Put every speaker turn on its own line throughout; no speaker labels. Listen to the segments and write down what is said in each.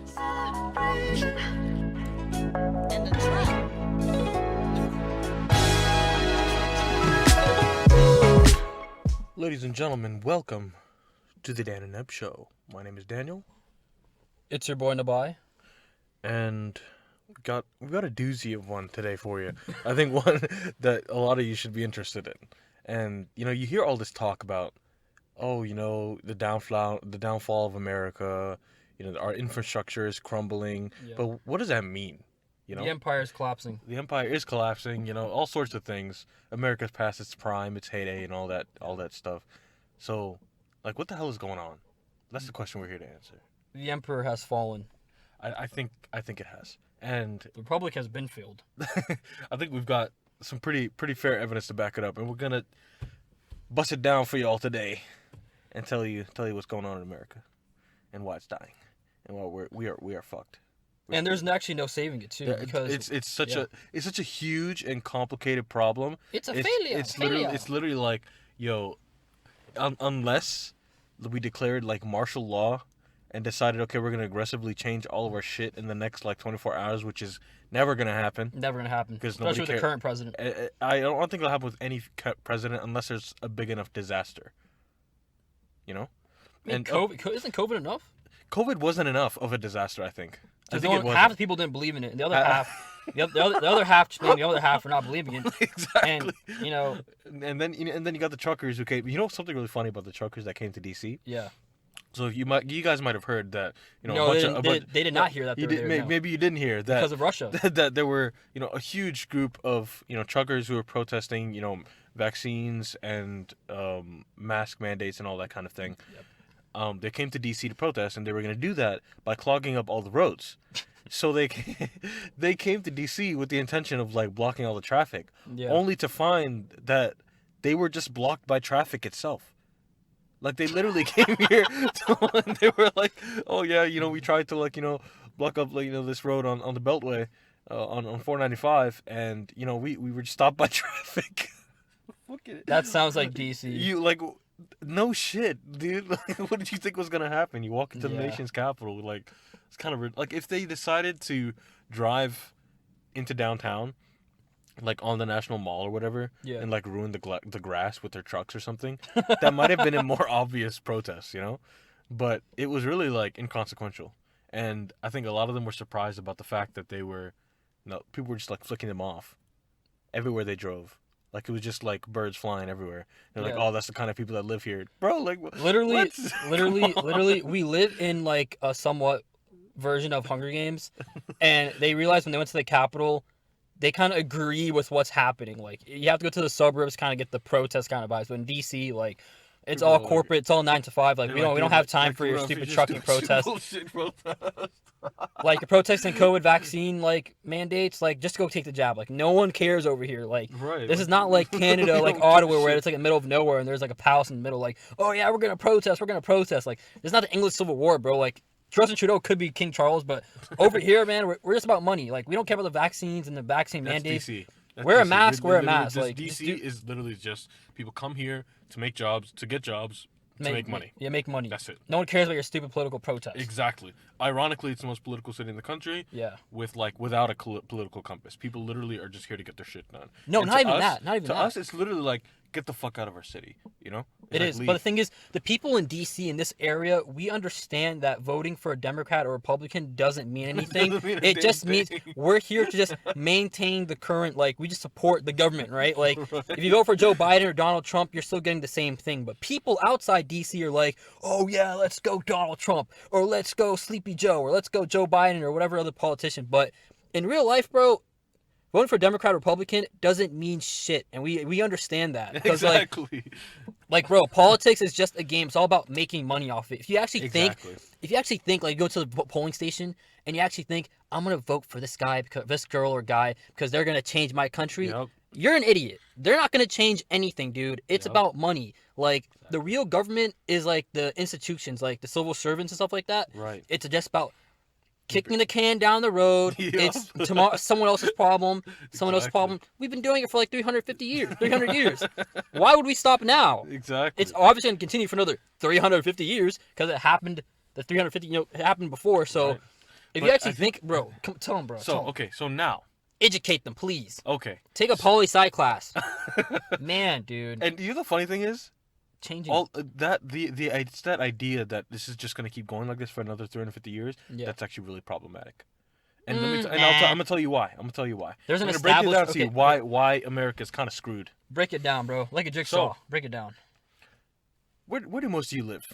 celebration and the trap.
Ladies and gentlemen, welcome to the Dan and Neb Show. My name is Daniel,
It's your boy Nabai.
and we got a doozy of one today for you. I think one that a lot of you should be interested in. And you hear all this talk about, the downfall of America. Our infrastructure is crumbling.
Yeah.
But what does that mean?
The empire is collapsing.
The empire is collapsing. All sorts of things. America's past its prime, its heyday, and all that stuff. So, what the hell is going on? That's the question we're here to answer.
The emperor has fallen.
I think it has, and
The republic has been failed.
I think we've got some pretty fair evidence to back it up, and we're gonna bust it down for you all today, and tell you what's going on in America, and why it's dying, and why we are fucked.
And there's actually no saving it too,
Yeah,
because
it's such a huge and complicated problem.
It's a failure.
It's literally like, unless we declared martial law and decided, okay, we're gonna aggressively change all of our shit in the next 24 hours, which is never gonna happen.
never gonna happen.
Because
Especially with the current president.
I don't think it'll happen with any president unless there's a big enough disaster.
I mean,
And
isn't COVID enough?
COVID wasn't enough of a disaster, I think. I
Because
think it wasn't.
half the people didn't believe in it, and the other half, the other half just blamed the other half for not believing it.
Exactly.
And
And then you got the truckers who came. Something really funny about the truckers that came to DC.
yeah.
So you guys might have heard that.
No, they did not hear that.
Maybe you didn't hear that
because of Russia.
that there were a huge group of truckers who were protesting vaccines and mask mandates and all that kind of thing.
Yep.
They came to DC to protest, and they were going to do that by clogging up all the roads. So they came to DC with the intention of blocking all the traffic,
Yeah.
only to find that they were just blocked by traffic itself. They literally came here and they were like, oh yeah, we tried to block up this road on the Beltway on 495, and we were just stopped by traffic.
That sounds like DC.
You no shit, dude. What did you think was gonna happen? You walk into the nation's capital, it's kind of if they decided to drive into downtown, on the National Mall or whatever,
Yeah.
and ruin the grass with their trucks or something, that might have been a more obvious protest, But it was really inconsequential, and I think a lot of them were surprised about the fact that they were, people were just flicking them off everywhere they drove. It was just birds flying everywhere. They're
Yeah.
oh, that's the kind of people that live here, bro.
Literally, we live in a somewhat version of Hunger Games, and they realized when they went to the Capitol, they kind of agree with what's happening. You have to go to the suburbs, kind of get the protest kind of vibes. But in DC, it's all corporate, it's all 9 to 5. We don't have time for your stupid trucking protests. You're protesting COVID vaccine mandates. Just go take the jab. No one cares over here.
Right.
This is not like Canada, Ottawa, where it's in the middle of nowhere and there's a palace in the middle. Oh yeah, we're gonna protest. It's not the English Civil War, bro. Justin Trudeau could be King Charles, but over here, man, we're just about money. We don't care about the vaccines and the vaccine mandates.
DC.
Wear a mask. Wear a mask.
DC is literally just people come here to make jobs, to get jobs, to make money.
Yeah, make money.
That's it.
No one cares about your stupid political protests.
Exactly. Ironically, it's the most political city in the country.
Yeah.
With without a political compass, people literally are just here to get their shit done.
No,
and
not even that. Not even
to
that.
To us, it's literally get the fuck out of our city.
It is,
leave.
but the thing is, the people in D.C. in this area, we understand that voting for a Democrat or Republican doesn't mean anything. It just means we're here to just maintain the current, we just support the government, right? If you vote for Joe Biden or Donald Trump, you're still getting the same thing. But people outside D.C. are oh yeah, let's go Donald Trump, or let's go Sleepy Joe, or let's go Joe Biden, or whatever other politician. But in real life, bro, voting for Democrat or Republican doesn't mean shit, and we understand that. Because,
exactly.
Bro, politics is just a game. It's all about making money off it. If you actually think, you go to the polling station and you actually think, I'm gonna vote for this guy, because this girl or guy, because they're gonna change my country.
Yep.
You're an idiot. They're not gonna change anything, dude. It's about money. The real government is the institutions, the civil servants and stuff like that.
Right.
It's just about kicking the can down the road.
Yep.
It's someone else's problem. Someone else's problem. We've been doing it for like 300 years. Why would we stop now?
Exactly.
It's obviously going to continue for another 350 years because it happened. The 350, it happened before. So
Right.
If
But
you actually
I think-
think, bro, tell them, bro.
So
tell 'em.
okay, so now,
Educate them, please.
okay,
Take a poli-sci class. Man, dude.
and you know the funny thing is,
Changing.
all that it's that idea that this is just gonna keep going like this for another 350 years.
Yeah.
That's actually really problematic. And
Nah.
I'm gonna tell you why.
There's an
I'm gonna break it down
established.
to you why America's kind of screwed.
Break it down, bro. Like a jigsaw. Break it down.
Where do most of you live?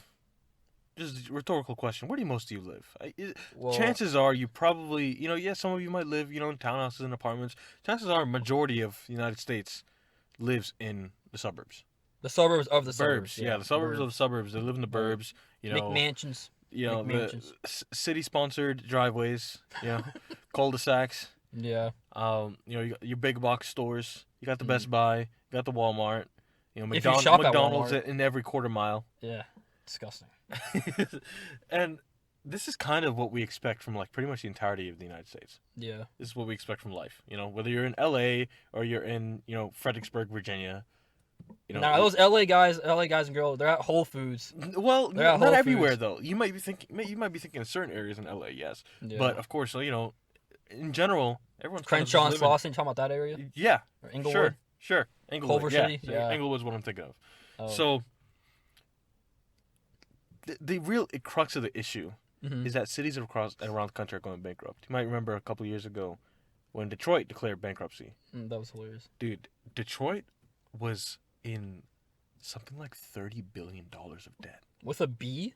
Just a rhetorical question. Where do most of you live?
Well,
Chances are you probably, some of you might live, in townhouses and apartments. Chances are majority of the United States lives in the suburbs.
the suburbs of the suburbs.
Burbs, yeah, the suburbs of the suburbs. They live in the burbs,
McMansions.
the
McMansions.
city-sponsored driveways, cul-de-sacs.
Yeah.
You got your big box stores. You got the Best Buy. You got the Walmart.
If you shop at
McDonald's
Walmart.
in every quarter mile.
Yeah. Disgusting.
And this is kind of what we expect from like pretty much the entirety of the United States.
Yeah.
This is what we expect from life. Whether you're in LA or you're in, Fredericksburg, Virginia.
Now those LA guys and girls, they're at Whole Foods.
Well,
They're at
not
Whole
everywhere
Foods.
though. You might be thinking in certain areas in LA, yes.
Yeah.
But of course, in general, everyone's kind of
Crenshaw and
just living-
Slauson, talking about that area?
Yeah,
Or Inglewood?
sure. Inglewood,
Culver
yeah.
City? Yeah.
Inglewood's what I'm thinking of.
Oh.
So the real crux of the issue
Mhm.
is that cities across and around the country are going bankrupt. You might remember a couple of years ago when Detroit declared bankruptcy.
That was hilarious.
Dude, Detroit was in something like $30 billion of debt.
With a B?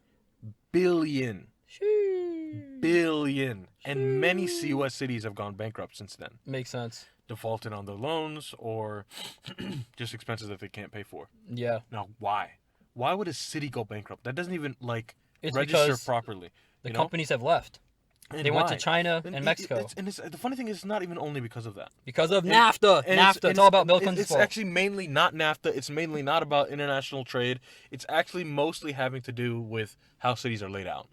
Billion.
Sheesh.
Billion. And many CUS cities have gone bankrupt since then.
Makes sense.
Defaulted on their loans or just expenses that they can't pay for.
Yeah.
Now, why? Why would a city go bankrupt? That doesn't even,
It's
register
because
properly.
the
you know?
companies have left.
And
They went to
why?
China and Mexico.
The funny thing is, it's not even only because of that.
Because of
And-
NAFTA.
and
NAFTA. It's all about Bill Clinton's
It's
fault.
actually mainly not NAFTA. It's mainly not about international trade. It's actually mostly having to do with how cities are laid out.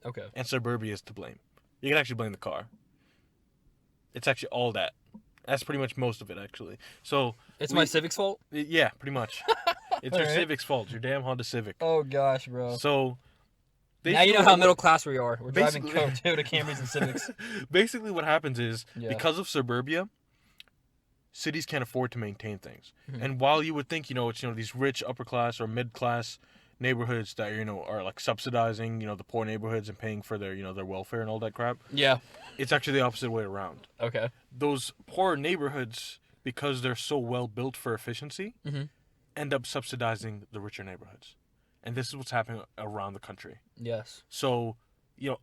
Okay.
And suburbia is to blame. You can actually blame the car. It's actually all that. That's pretty much most of it, actually. So
It's my Civic's fault?
yeah, pretty much. It's your
Alright.
Civic's fault. Your damn Honda Civic.
Oh, gosh, bro.
So
Now you know how middle class we are. We're driving
basically-
Toyota Camrys and Civics.
Basically, what happens is
Yeah.
because of suburbia, cities can't afford to maintain things.
Mhm.
And while you would think, it's these rich upper class or mid class neighborhoods that are like subsidizing, the poor neighborhoods and paying for their their welfare and all that crap,
Yeah.
it's actually the opposite way around.
Okay.
Those poor neighborhoods, because they're so well built for efficiency,
Mhm.
end up subsidizing the richer neighborhoods. And this is what's happening around the country.
Yes.
So,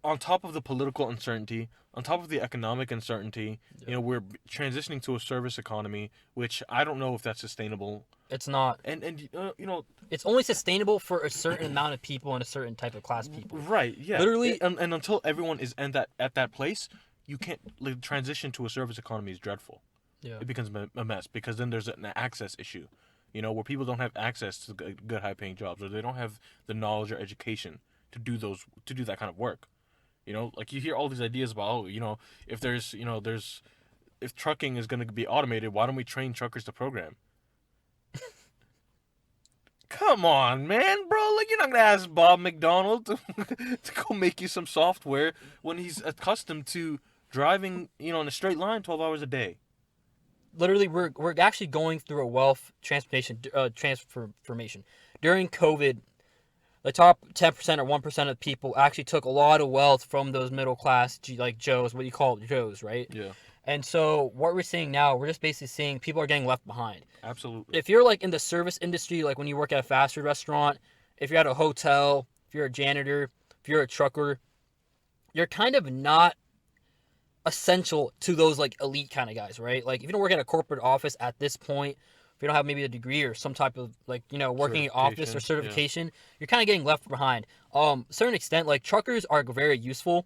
on top of the political uncertainty, on top of the economic uncertainty,
Yeah.
we're transitioning to a service economy, which I don't know if that's sustainable.
It's not.
And
It's only sustainable for a certain amount of people and a certain type of class people.
right, yeah.
Literally-
and until everyone is at that place, you can't transition to a service economy is dreadful.
Yeah.
It becomes a mess because then there's an access issue, where people don't have access to good high-paying jobs, or they don't have the knowledge or education to do that kind of work. Like you hear all these ideas about, if if trucking is going to be automated, why don't we train truckers to program? Come on, man, bro. Like, you're not going to ask Bob McDonald to go make you some software when he's accustomed to driving, in a straight line 12 hours a day.
Literally, we're actually going through a wealth transformation. During COVID, the top 10% or 1% of people actually took a lot of wealth from those middle class, like Joes, what you call it, Joes, right?
Yeah,
And so what we're seeing now, we're just basically seeing people are getting left behind.
absolutely.
If you're like in the service industry, like when you work at a fast food restaurant, if you're at a hotel, if you're a janitor, if you're a trucker, you're kind of not essential to those like elite kind of guys, right? Like if you don't work at a corporate office at this point, if you don't have maybe a degree or some type of like, working in office or certification, you're kind of getting left behind. Certain extent, like truckers are very useful,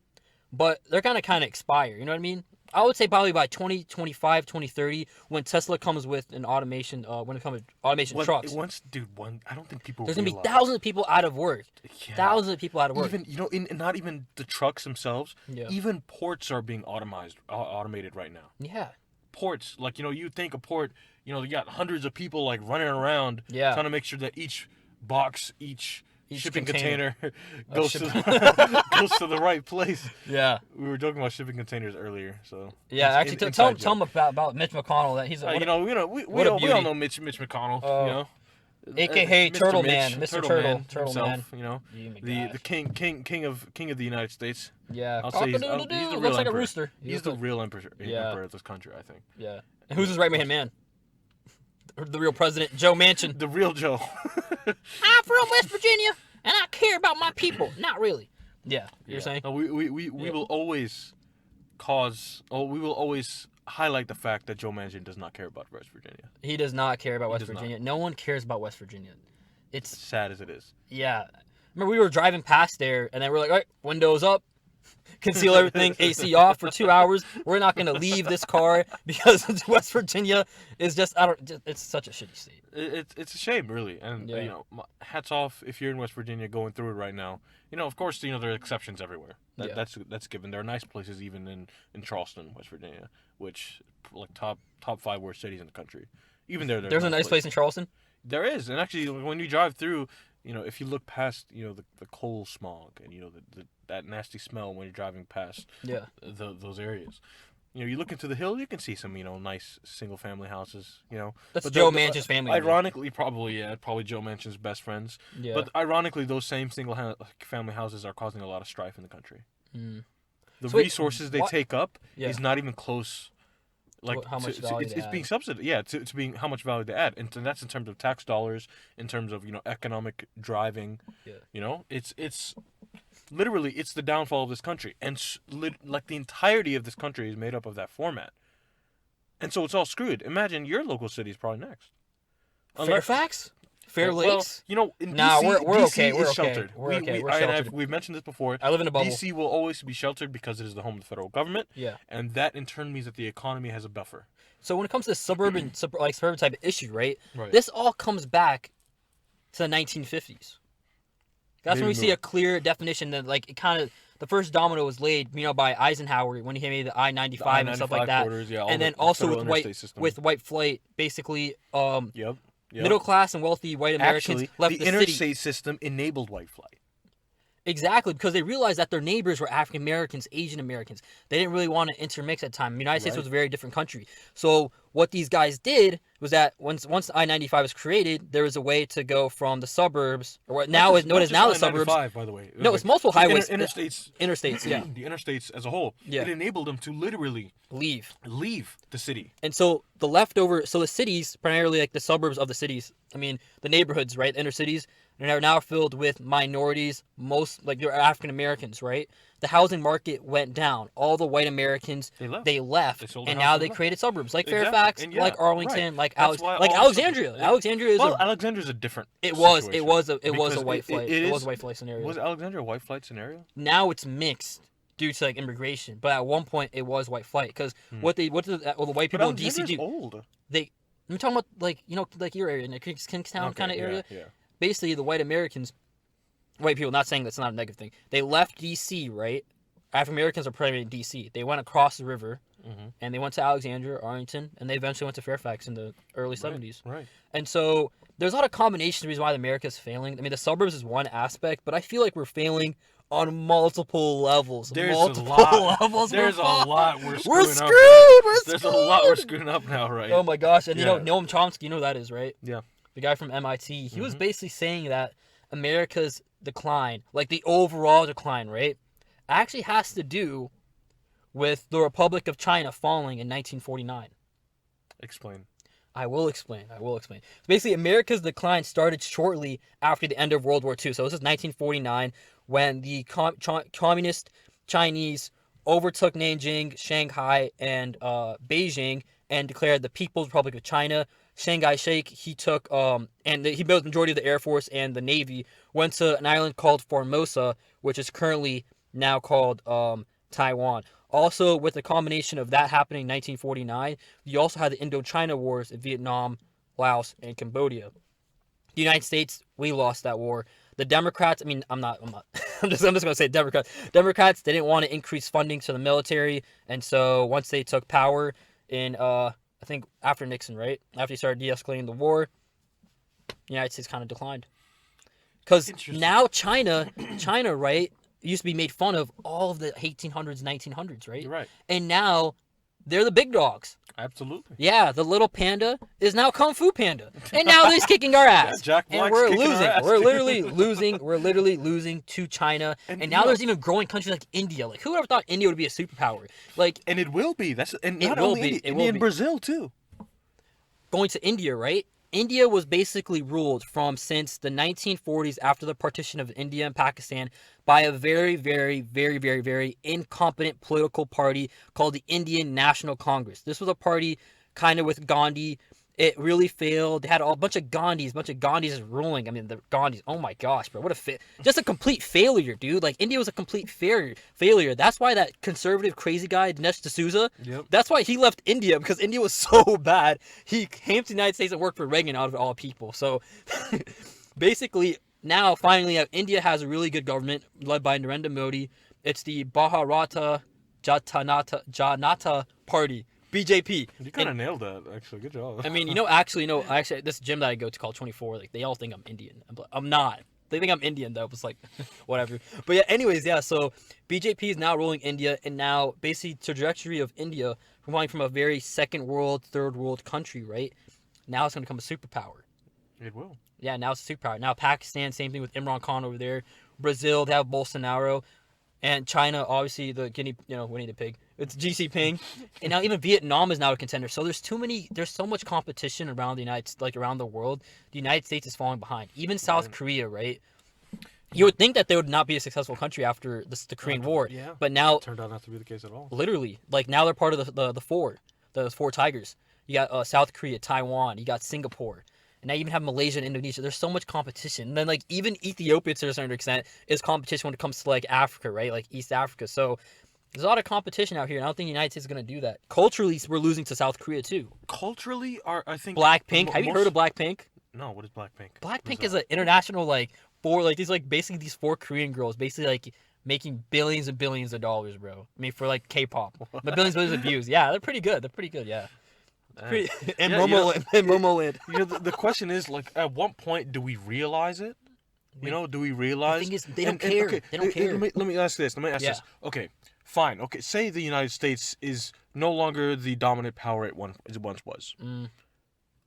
but they're kind of expire. You know what I mean? I would say probably by 2025, 2030, when Tesla comes with an automation, when it comes to automation trucks,
I don't think people
there's going to be
realize.
thousands of people out of work.
Yeah.
Thousands of people out of work.
Even in not even the trucks themselves.
Yeah.
Even ports are being automated right now.
Yeah.
Ports, like you think a port, you got hundreds of people like running around,
Yeah.
trying to make sure that each box, each shipping container
Oh,
goes
shipping-
to goes to the right place.
Yeah.
We were joking about shipping containers earlier, so
Yeah, actually, tell him about Mitch McConnell. That he's
we
what a
all
beauty.
know Mitch McConnell,
AKA
Mr.
Turtle
Mitch,
Man, Mr. Turtle
himself,
Man.
you know,
Oh my
the
gosh.
king of the United States.
Yeah.
I'll say he's the
Cock-a-doodle-doo.
real
Looks like a
emperor.
rooster.
He's the real emperor
Yeah.
of this country, I think.
Yeah. And who's his right hand man? The real president, Joe Manchin.
The real Joe.
I'm from West Virginia, and I care about my people. Not really. Yeah. You're saying?
No, we will always we will always highlight the fact that Joe Manchin does not care about West Virginia.
He does not care about West
does not.
Virginia. No one cares about West Virginia. It's
Sad as it is.
yeah. Remember we were driving past there, and then we're like, all right, windows up, conceal everything, AC off for 2 hours. We're not gonna leave this car because West Virginia is just it's such a shitty state.
It's a shame, really, and
Yeah.
you know, hats off if you're in West Virginia going through it right now. You know, of course, you know there are exceptions everywhere.
Yeah.
That's given. There are nice places even in Charleston, West Virginia, which like top 5 worst cities in the country. Even there's
a nice place in Charleston.
There is, and actually, when you drive through, you know, if you look past, you know, the coal smog and you know that nasty smell when you're driving past,
Yeah.
those areas, you know, you look into the hill, you can see some, you know, nice single family houses, you know.
That's
But
Joe Manchin's family.
Ironically, probably Joe Manchin's best friends.
Yeah.
But ironically, those same family houses are causing a lot of strife in the country.
Mm.
The
So wait,
resources they
what-
take up
Yeah.
is not even close. Like
How much value they
it's being subsidized. Yeah, to being how much value they add, and that's in terms of tax dollars, in terms of, you know, economic driving.
Yeah.
You know, it's literally it's the downfall of this country, and like the entirety of this country is made up of that format, and so it's all screwed. Imagine your local city is probably next.
Fairfax? Fair
Well,
Lakes?
you know, in
Nah,
DC,
we're
DC
okay. We're
is
okay.
sheltered.
We're okay. We're
and
sheltered.
we've mentioned this before.
I live in a bubble.
DC will always be sheltered because it is the home of the federal government,
Yeah.
and that in turn means that the economy has a buffer.
So when it comes to suburban type of issue, right?
Right.
This all comes back to the 1950s. That's when we
Baby
see
boom.
a clear definition that, like, it kind of the first domino was laid, you know, by Eisenhower when he made the I-95 and stuff like that.
Corridors, yeah, all
And then
the
also
federal
with
interstate system.
white flight, basically,
Yep.
middle class and wealthy white Americans
Actually,
left
the
the
interstate
city.
system enabled white flight.
Exactly, because they realized that their neighbors were African Americans, Asian Americans. They didn't really want to intermix at the time. The United States
Right.
was a very different country. So what these guys did was that once I-95 was created, there was a way to go from the suburbs, or what now is known as now the suburbs.
By the way.
No, it's multiple highways.
Interstates.
Interstates, yeah.
The interstates as a whole.
Yeah.
It enabled them to literally
Leave.
leave the city.
And so the cities, primarily like the suburbs of the cities, I mean, the neighborhoods, right, the inner cities, are now filled with minorities, most, like, they're African Americans, right? The housing market went down. All the white Americans,
They left. They sold their
and
house
now
and
they
left.
created suburbs, like
Exactly.
Fairfax,
And yeah,
like Arlington,
right. That's why all
Alexandria.
suburbs-
Alexandria is
Alexandria's a different
it was
situation.
a
Because
white flight.
it
It was
is-
a white flight scenario.
Was Alexandria a white flight scenario?
Now it's mixed due to like immigration, but at one point it was white flight because what did the white people in DC do?
Old.
I'm talking about like like your area, in the Kingstown
Okay,
kind of area.
Yeah.
Basically, the white people, not saying that's not a negative thing. They left DC, right? African Americans are primarily in DC. They went across the river and they went to Alexandria, Arlington, and they eventually went to Fairfax in the early 70s.
Right.
And so there's a lot of combinations of reasons why America's failing. I mean, the suburbs is one aspect, but I feel like we're failing on multiple levels.
There's
multiple
a lot.
levels.
There's a lot we're
We're
screwing up.
screwed. We're
There's
screwed.
a lot we're screwing up now, right?
Oh my gosh! And you know
Yeah.
Noam Chomsky, you know who that is, right?
Yeah.
The guy from MIT. He was basically saying that America's decline, like the overall decline, right, actually has to do with the Republic of China falling in 1949.
Explain.
I will explain. So basically, America's decline started shortly after the end of World War II. So this is 1949 when the communist Chinese overtook Nanjing, Shanghai, and Beijing and declared the People's Republic of China. Chiang Kai-shek, he took he built the majority of the Air Force and the Navy, went to an island called Formosa, which is currently now called Taiwan. Also, with the combination of that happening in 1949, you also had the Indochina Wars in Vietnam, Laos, and Cambodia. The United States, we lost that war. The Democrats, I mean, I'm just going to say Democrats. Democrats, they didn't want to increase funding to the military, and so once they took power in, I think after Nixon, right? After he started de-escalating the war, the United States kind of declined. Because
Interesting.
now China, right, used to be made fun of all of the 1800s, 1900s, right?
You're right.
And now they're the big dogs.
Absolutely.
Yeah, the little panda is now Kung Fu Panda, and now he's kicking our ass.
Jack
And
Black's
we're
kicking our
losing.
ass,
We're
dude.
literally losing. We're literally losing to China. And
you
now
know-
there's even growing countries like India. Like, who ever thought India would be a superpower? Like,
And it will be. And
It
not
will
only
be.
India,
It
India
will
and
be.
Brazil too.
going to India, right? India was basically ruled from since the 1940s after the partition of India and Pakistan by a very, very, very, very, very incompetent political party called the Indian National Congress. This was a party kind of with Gandhi. It really failed. They had a bunch of Gandhis ruling. I mean, the Gandhis. Oh my gosh, bro, what just a complete failure, dude. Like, India was a complete failure. That's why that conservative crazy guy Dinesh D'Souza.
Yep.
That's why he left India, because India was so bad. He came to the United States and worked for Reagan, out of all people. So basically, now finally, India has a really good government led by Narendra Modi. It's the Bharatiya Janata Party. BJP.
You kind of nailed that, actually. Good job.
I mean, actually, this gym that I go to called 24, like, they all think I'm Indian. I'm not. They think I'm Indian, though. It's like, whatever. But yeah, anyways, yeah, so BJP is now ruling India, and now, basically, the trajectory of India, from going from a very second world, third world country, right? Now it's going to become a superpower.
It will.
Yeah, now it's a superpower. Now Pakistan, same thing with Imran Khan over there. Brazil, they have Bolsonaro. And China, obviously, the Winnie the Pig. It's GC Ping. And now even Vietnam is now a contender. So there's so much competition around around the world. The United States is falling behind. Even South Korea, right? You would think that they would not be a successful country after the Korean War.
Yeah.
But now,
Turned out not to be the case at all.
literally, like, now they're part of the four tigers. You got South Korea, Taiwan, you got Singapore. And now you even have Malaysia and Indonesia. There's so much competition. And then, like, even Ethiopia, to a certain extent, is competition when it comes to, like, Africa, right? Like, East Africa. So there's a lot of competition out here. And I don't think the United States is going to do that. Culturally, we're losing to South Korea, too.
Culturally, I think...
Blackpink. Have you heard of Blackpink?
No, what is Blackpink?
Blackpink is an international, like, basically these four Korean girls, basically, like, making billions and billions of dollars, bro. I mean, for, like, K-pop. But billions and billions of views. Yeah, they're pretty good. Yeah. And
Yeah,
Momoland.
The question is, like, at what point do we realize it? Do we realize?
The thing is, they don't care.
Okay,
They don't care.
Let me ask this.
Yeah.
Okay, fine. Okay, say the United States is no longer the dominant power it once was.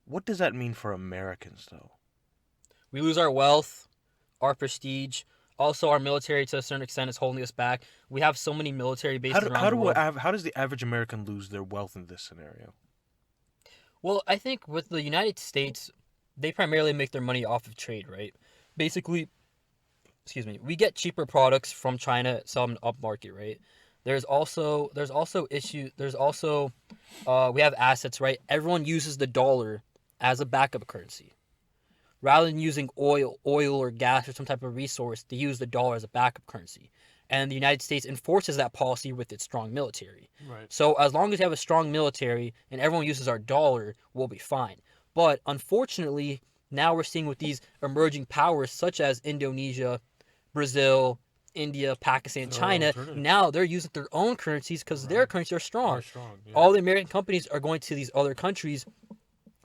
What does that mean for Americans, though?
We lose our wealth, our prestige. Also, our military, to a certain extent, is holding us back. We have so many military bases around the world.
How does the average American lose their wealth in this scenario?
Well, I think with the United States, they primarily make their money off of trade, right? Basically, we get cheaper products from China, sell them upmarket, right? We have assets, right? Everyone uses the dollar as a backup currency. Rather than using oil or gas or some type of resource, they use the dollar as a backup currency. And the United States enforces that policy with its strong military.
Right.
So as long as you have a strong military and everyone uses our dollar, we'll be fine. But unfortunately, now we're seeing with these emerging powers such as Indonesia, Brazil, India, Pakistan, China, now they're using their own currencies because their currencies are strong.
Yeah.
All the American companies are going to these other countries.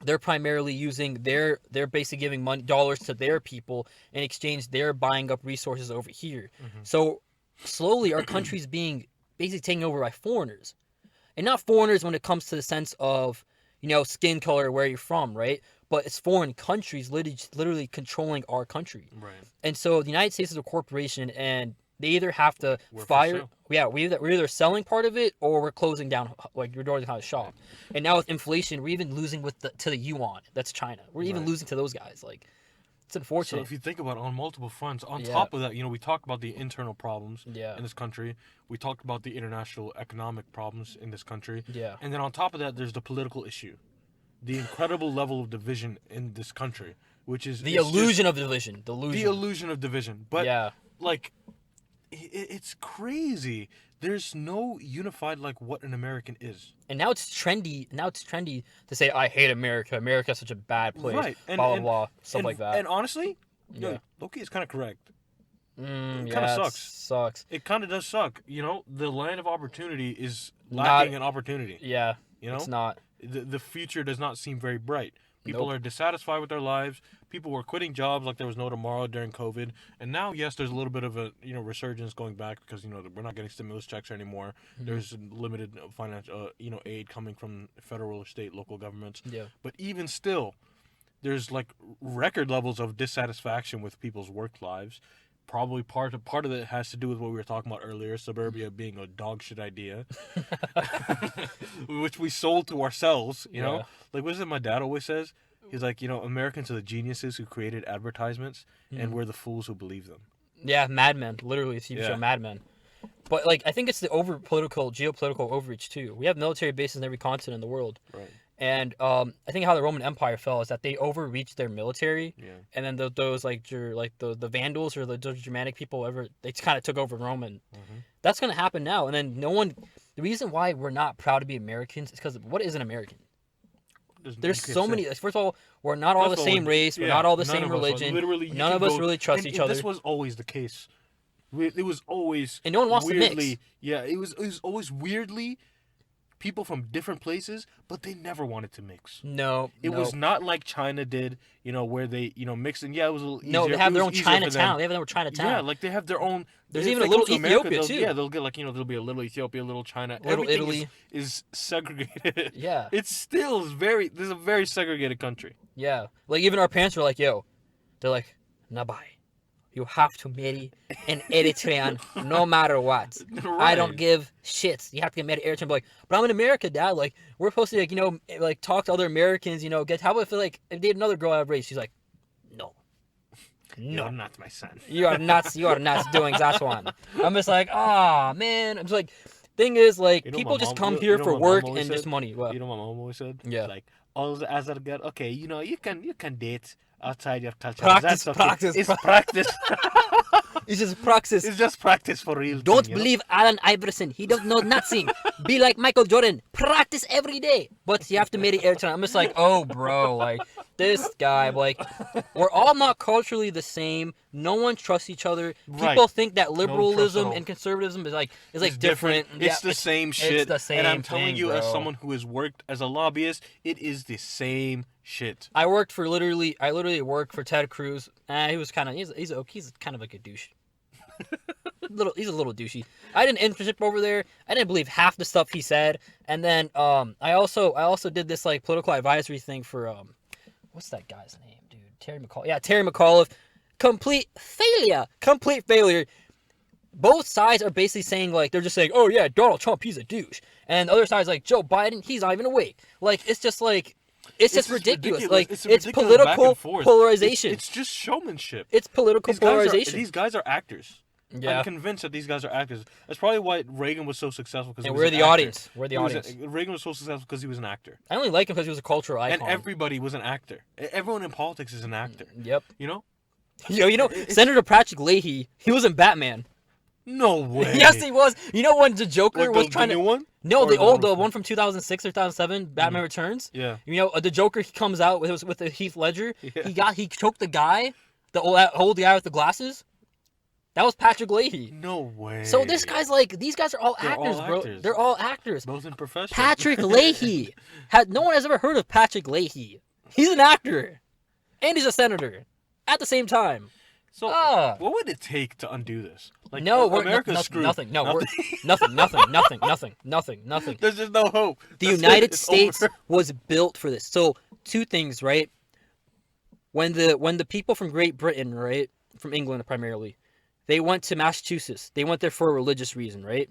They're primarily using they're basically giving dollars to their people. In exchange, they're buying up resources over here. So slowly our country's being basically taken over by foreigners. And not foreigners when it comes to the sense of, skin color, where you're from, right? But it's foreign countries literally controlling our country.
Right.
And so the United States is a corporation, and they either have to
We're for
fire.
sale.
Yeah, we're either selling part of it or we're closing down, like, we're doing the shop. And now with inflation, we're even losing to the yuan. That's China. We're even losing to those guys. Like, it's
So
unfortunate.
if you think about it, on multiple fronts, on
Yeah.
top of that, we talked about the internal problems
Yeah.
in this country. We talked about the international economic problems in this country.
Yeah.
And then on top of that, there's the political issue. The incredible level of division in this country, which is...
The
it's just-
illusion of division.
The illusion of division. But,
yeah.
like, it's crazy. There's no unified, like, what an American is.
And now it's trendy. To say, I hate America. America's such a bad place.
Right.
Blah, blah, blah. Stuff like that.
And honestly,
Yeah.
Loki is kind of correct.
It
kinda sucks.
Sucks.
It kind of does suck. The land of opportunity is
Not-
lacking in opportunity.
Yeah.
You know?
It's not.
The future does not seem very bright. People
Nope.
are dissatisfied with their lives. People were quitting jobs like there was no tomorrow during COVID. And now, yes, there's a little bit of a resurgence going back because we're not getting stimulus checks anymore.
Mhm.
There's limited financial aid coming from federal, state, local governments.
Yeah.
But even still, there's like record levels of dissatisfaction with people's work lives. Probably part of it has to do with what we were talking about earlier, suburbia being a dog shit idea, which we sold to ourselves. You know,
Yeah.
like what is it my dad always says? He's like, Americans are the geniuses who created advertisements, and
Mhm.
we're the fools who believe them.
Yeah, Mad Men, literally a TV show,
Yeah.
Mad Men. But like, I think it's the geopolitical overreach too. We have military bases in every continent in the world,
Right.
and I think how the Roman Empire fell is that they overreached their military,
Yeah.
and then those the Vandals or the Germanic people they kind of took over Rome, and
Mhm.
that's gonna happen now. And then the reason why we're not proud to be Americans is because what is an American? There's
you could
so
say-
many. First of all, we're not all the
First of
same race. We're
yeah,
not all the
none
same
of us are.
religion.
Literally, you
None
can
of us
go-
really trust
and
each other.
This was always the case. It was always
And no one wants to mix.
weirdly, yeah, it was always weirdly people from different places, but they never wanted to mix.
No,
It
no.
was not like China did, where they, mixed, and yeah, it was a little easier.
No, they
It
have their
was
own
easier for them.
Chinatown. They have their own Chinatown.
Yeah, like they have their own.
There's
if
even a
they
little
come to America,
Ethiopia,
they'll-
too.
Yeah, they'll get there'll be a little Ethiopia, a little China.
Little
Everything
Italy.
is segregated.
Yeah.
It's still this is a very segregated country.
Yeah. Like, even our parents were like, yo, they're like, Nabai, you have to marry an Eritrean no matter what. I don't
Right.
give shits. You have to get married Eritrean. But I'm in America, Dad. Like, we're supposed to, talk to other Americans, how about if they date another girl out of race? She's like, no. No.
You're not my son.
You are not doing that one. I'm just like, man. I'm just like, thing is, like,
You know
people
my
just
mom-
come
you
here
know
for
what my
work
mom always
and just
said?
money. What?
You know what my mom always said?
Yeah.
Like, as a girl, okay, you can date outside your culture.
Practice,
That's okay.
practice,
It's practice.
It's just praxis.
It's just practice for real.
Don't
thing, you know?
believe Allen Iverson. He doesn't know nothing. Be like Michael Jordan. Practice every day. But you have to marry Ayrton. I'm just like, oh, bro. Like, this guy. Like, we're all not culturally the same. No one trusts each other.
Right.
People think that
one trusts at
liberalism
all.
and conservatism is like
It's
different.
It's
Yeah,
the same shit.
the same
and I'm telling
thing,
you, as
bro.
someone who has worked as a lobbyist, it is the same shit.
I literally worked for Ted Cruz. He was kind of, he's kind of like a douche. He's a little douchey. I did an internship over there. I didn't believe half the stuff he said. And then I also did this like political advisory thing for what's that guy's name, dude? Terry McAuliffe. Yeah, Terry McAuliffe. Complete failure. Both sides are basically saying, like, they're just saying, oh yeah, Donald Trump, he's a douche. And the other side's like, Joe Biden, he's not even awake. Like, it's just like, it's just ridiculous. Like, it's
ridiculous back
political
and forth.
polarization.
It's just showmanship.
It's political polarization.
These guys are actors.
Yeah.
I'm convinced that these guys are actors. That's probably why Reagan was so successful.
And we're the audience. We're the audience.
Reagan was so successful because he was an actor.
I only like him because he was a cultural icon.
And everybody was an actor. Everyone in politics is an actor.
Yep.
You know?
Senator Patrick Leahy, he was in Batman.
No way.
Yes, he was. You know when the Joker
Like
was
the
trying
new
to...
one?
No,
Or
the one from 2006 or 2007, Batman Returns.
Yeah.
The Joker, he comes out with the Heath Ledger.
Yeah.
He choked the guy, the old guy with the glasses. That was Patrick Leahy.
No way.
So this guy's like, these guys are all
They're
actors,
all
bro.
actors.
They're all actors.
Both in profession.
Patrick Leahy. No one has ever heard of Patrick Leahy. He's an actor. And he's a senator. At the same time.
So,
Ah.
what would it take to undo this? Like,
No, we're
America's screwed.
nothing. No,
Nothing.
nothing.
There's just no hope.
The
That's it.
United
It's
States
over.
was built for this. So, two things, right? When the people from Great Britain, right, from England primarily, they went to Massachusetts. They went there for a religious reason, right?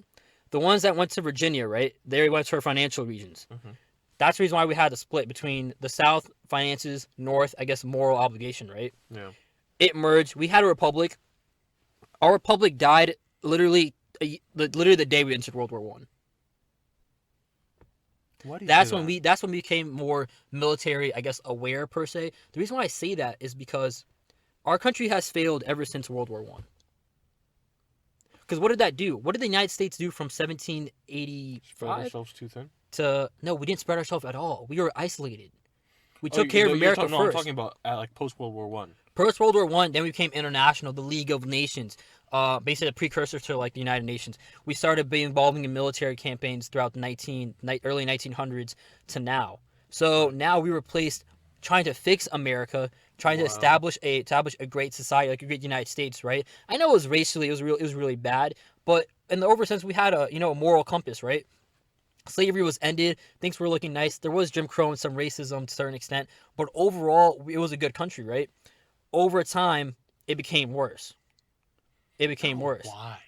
The ones that went to Virginia, right, they went for financial reasons.
Mhm.
That's the reason why we had the split between the South, finances, North, I guess, moral obligation, right?
Yeah.
It merged. We had a republic. Our republic died literally the day we entered World War One.
Why do you
That's
say
when
that?
that's when we became more military, I guess, aware per se. The reason why I say that is because our country has failed ever since World War One. Because what did that do? What did the United States do from
Spread
1785
ourselves too thin?
to... No, we didn't spread ourselves at all. We were isolated. We
Oh,
took care of
you're
America
talking-
first.
No, I'm talking about like post World War One.
Post World War One, then we became international, the League of Nations, basically a precursor to like the United Nations. We started being involved in military campaigns throughout the early 1900s to now. So now we replaced trying to fix America, trying to establish a great society, like a great United States, right? I know it was racially, it was really bad, but in the oversense, we had a moral compass, right? Slavery was ended, things were looking nice. There was Jim Crow and some racism to a certain extent, but overall, it was a good country, right? Over time, it became worse. It became worse.
Why?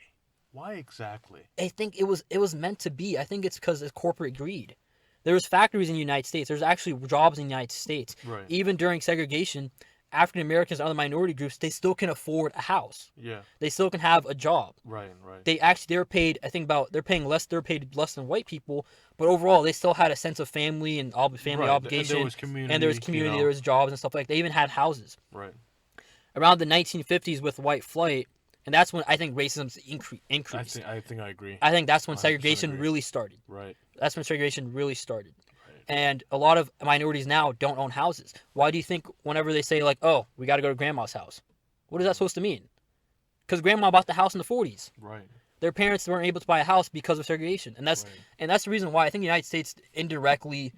Why exactly?
I think it was meant to be. I think it's because of corporate greed. There was factories in the United States. There's actually jobs in the United States.
Right.
Even during segregation, African Americans and other minority groups, they still can afford a house.
Yeah.
They still can have a job.
Right.
They're paid, I think they're paid less than white people, but overall they still had a sense of family and family obligation.
And there was community.
There was jobs and stuff like that. They even had houses.
Right.
Around the 1950s with white flight, and that's when I think racism increased.
I think I agree.
I think that's when segregation really started.
Right.
That's when segregation really started. Right. And a lot of minorities now don't own houses. Why do you think whenever they say, like, oh, we got to go to grandma's house? What is that supposed to mean? Because grandma bought the house in the 40s.
Right.
Their parents weren't able to buy a house because of segregation. And that's the reason why I think the United States indirectly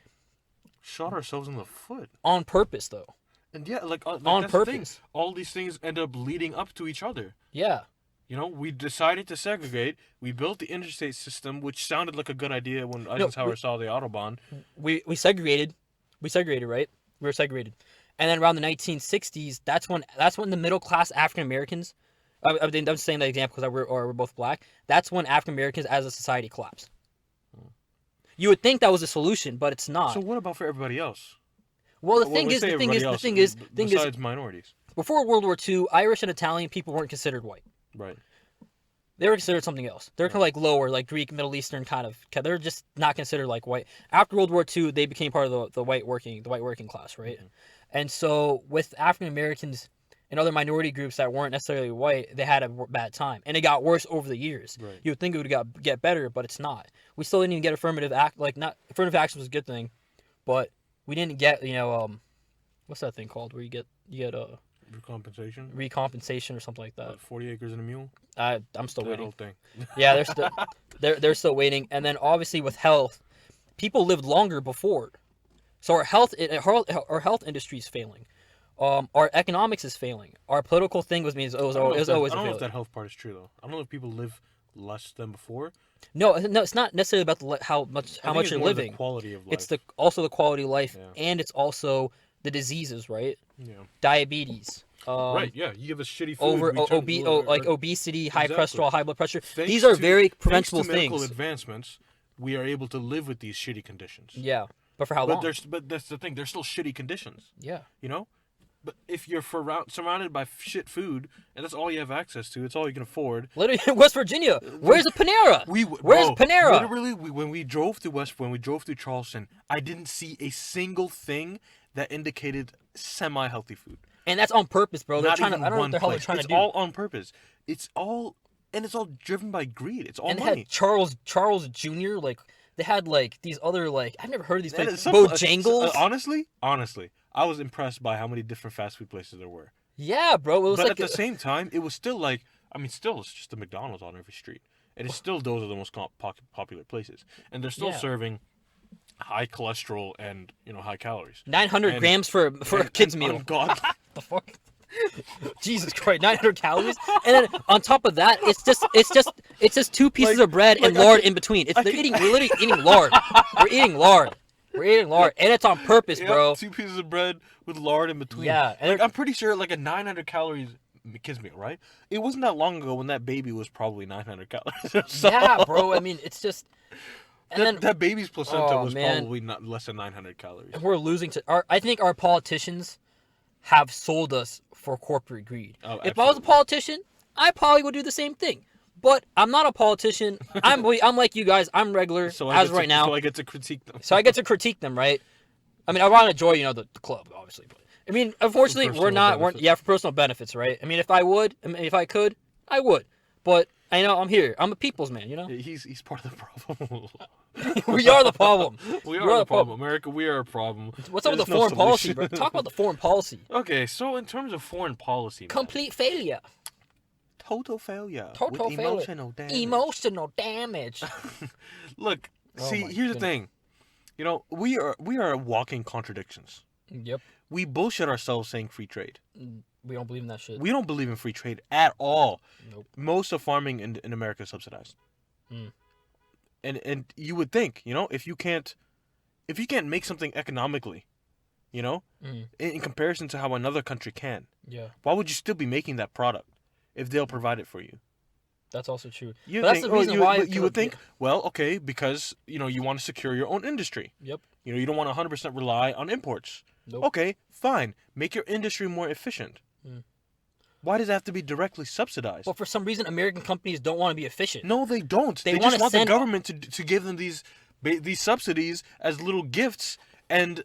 shot ourselves in the foot.
On purpose, though.
And yeah, like on
purpose.
All these things end up leading up to each other.
Yeah.
You know, we decided to segregate. We built the interstate system, which sounded like a good idea when Eisenhower saw the Autobahn.
We segregated. We segregated, right? We were segregated. And then around the 1960s, that's when the middle class African Americans, I'm saying that example because we're both black. That's when African Americans as a society collapsed. You would think that was a solution, but it's not.
So what about for everybody else?
Well, the thing is,
besides minorities.
Before World War II, Irish and Italian people weren't considered white.
Right.
They were considered something else. They're kind of like lower, like Greek, Middle Eastern kind of. They're just not considered like white. After World War II, they became part of the white working class, right? Mm-hmm. And so with African Americans and other minority groups that weren't necessarily white, they had a bad time, and it got worse over the years.
Right.
You would think it would get better, but it's not. We still didn't even get affirmative action was a good thing, but we didn't get what's that thing called where you get recompensation or something like that.
40 acres and a mule.
I'm still waiting.
Whole thing.
Yeah, they're still waiting. And then obviously with health, people lived longer before, so our health industry is failing. Our economics is failing. Our political thing was always a failure.
I don't know if that health part is true though. I don't know if people live less than before.
No, it's not necessarily about how much you're living.
The quality of life.
It's also the quality of life, and it's also the diseases, right?
Yeah.
Diabetes.
Right. Yeah. You give us shitty food.
Like obesity, high cholesterol, high blood pressure.
Thanks
These are very preventable
thanks to medical
things.
advancements, we are able to live with these shitty conditions.
Yeah, but for how long?
But that's the thing. They're still shitty conditions.
Yeah.
You know. But if you're surrounded by shit food and that's all you have access to, it's all you can afford.
Literally, in West Virginia, where's a Panera? Where's Panera?
Literally, when we drove through Charleston, I didn't see a single thing that indicated semi-healthy food.
And that's on purpose, bro. They're trying to. I don't know what the hell they're trying to do.
It's all on purpose. It's all driven by greed. It's all money.
And they had Charles Jr. Like they had like these other like I've never heard of these places. Bojangles.
Honestly. I was impressed by how many different fast food places there were.
Yeah, bro. It was
but at the same time, it was still it's just a McDonald's on every street. And it's still those are the most popular places. And they're still serving high cholesterol and, high calories.
900 grams for a kid's meal.
God.
The fuck? Jesus Christ, 900 calories. And then on top of that, it's just 2 pieces of bread and lard in between. We're literally eating lard. We're eating lard. And it's on purpose, bro.
2 pieces of bread with lard in between.
Yeah. And
I'm pretty sure a 900 calories kid's meal, right? It wasn't that long ago when that baby was probably 900 calories. So,
yeah, bro. I mean, it's just... And
that baby's placenta was probably not less than 900 calories.
And we're losing I think our politicians have sold us for corporate greed.
Oh,
if I was a politician, I probably would do the same thing. But I'm not a politician. I'm like you guys. I'm regular right now.
So I get to critique them.
Right? I mean, I want to join, the club, obviously. But I mean, unfortunately, we're not. For personal benefits, right? I mean, if I could, I would. But I know I'm here. I'm a people's man,
He's part of the problem.
We are the problem.
We are the problem. America, we are a problem.
What's up with the foreign policy, bro? Talk about the foreign policy.
Okay, so in terms of foreign policy,
complete failure.
Total failure.
Emotional damage.
Look, here's the thing. We are walking contradictions.
Yep.
We bullshit ourselves saying free trade.
We don't believe in that shit.
We don't believe in free trade at all.
Nope.
Most of farming in America is subsidized.
Mm.
And you would think, if you can't make something economically, in comparison to how another country can,
Yeah.
why would you still be making that product if they'll provide it for you?
That's also true.
You
But that's the reason why
you would think, well, okay, because you want to secure your own industry.
Yep.
You don't want to 100% rely on imports.
Nope.
Okay, fine. Make your industry more efficient. Why does it have to be directly subsidized?
Well, for some reason, American companies don't want to be efficient.
No, they don't. They
wanna
just want the
send-
government to give them these subsidies as little gifts and,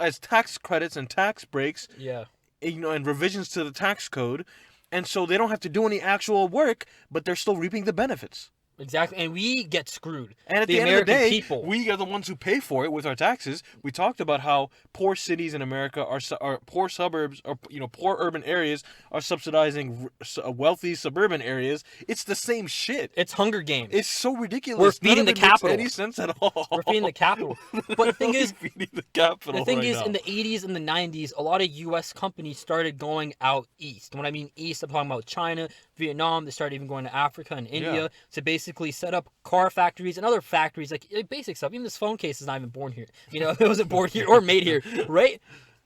as tax credits and tax breaks.
Yeah.
And revisions to the tax code. And so they don't have to do any actual work, but they're still reaping the benefits.
Exactly, and we get screwed.
And at the end
American
of the day,
people.
we are the ones who pay for it with our taxes. We talked about how poor cities in America are poor suburbs, or poor urban areas are subsidizing wealthy suburban areas. It's the same shit.
It's Hunger Games.
It's so ridiculous.
We're feeding
None
the
of it makes
capital.
any sense at all.
We're feeding the capital. But the thing is,
feeding the capital.
the thing
right
is,
now.
in the 80s and the 90s, a lot of U.S. companies started going out east. When I mean east, I'm talking about China, Vietnam. They started even going to Africa and India to basically set up car factories and other factories, like basic stuff. Even this phone case is not even born here. It wasn't born here or made here, right?